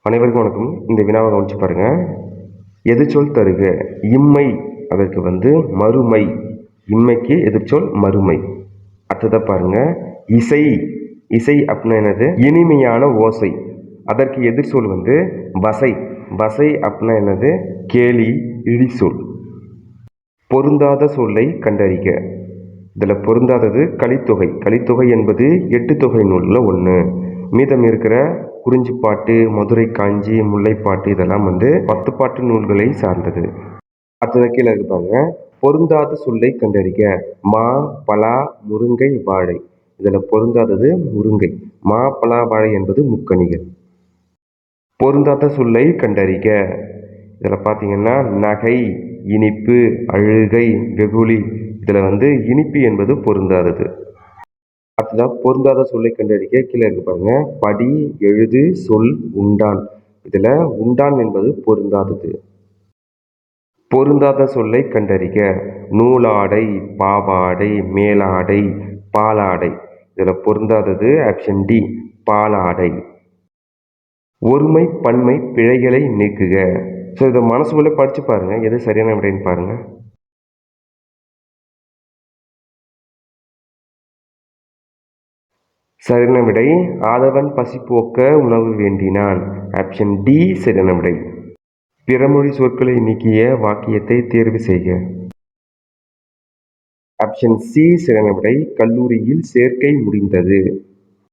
அனைவருக்கும் வணக்கம். இந்த வினாவை கவனிச்சு பாருங்க. எதிர்ச்சொல் தருக. இம்மை அதற்கு மறுமை. இம்மைக்கு எதிர்ச்சொல் மறுமை. அடுத்ததை பாருங்க. இசை. இசை அப்படின்னா என்னது? இனிமையான ஓசை. அதற்கு எதிர்ச்சொல் வசை. வசை அப்படின்னா என்னது? கேலி, இழிசொல். பொருந்தாத சொல்லை கண்டறிக. இதில் பொருந்தாதது கலித்தொகை. கலித்தொகை என்பது 8 தொகை நூலில் ஒன்று. மீதம் இருக்கிற குறிஞ்சிப்பாட்டு, மதுரை காஞ்சி, முல்லைப்பாட்டு இதெல்லாம் 10 பாட்டு நூல்களை சார்ந்தது. அடுத்தது கீழே இருப்பாங்க. பொருந்தாத சொல்லை கண்டறிக. மா, பலா, முருங்கை, வாழை. இதில் பொருந்தாதது முருங்கை. மா, பலா, வாழை என்பது முக்கணிகள். பொருந்தாத சொல்லை கண்டறிக. இதில் பார்த்தீங்கன்னா நகை, இனிப்பு, அழுகை, வெகுளி. இதில் இனிப்பு என்பது பொருந்தாதது. அடுத்ததாக பொருந்தாத சொல்லை கண்டறிக. கீழே இருக்கு பாருங்க. படி, எழுது, சொல், உண்டான். இதில் உண்டான் என்பது பொருந்தாதது. பொருந்தாத சொல்லை கண்டறிக. நூலாடை, பாவாடை, மேலாடை, பாலாடை. இதில் பொருந்தாதது ஆப்ஷன் டி, பாலாடை. ஒருமை பன்மை பிழைகளை நீக்குக. ஸோ இதை மனசுக்குள்ளே படித்து பாருங்கள். எது சரியான விடைன்னு பாருங்கள். சரியான விடை ஆதவன் பசி போக்க உணவு வேண்டினான். ஆப்ஷன் டி சரியான விடை. பிறமொழி சொற்களை நீக்கிய வாக்கியத்தை தேர்வு செய்க. ஆப்ஷன் சி சரியான விடை. கல்லூரியில் சேர்க்கை முடிந்தது.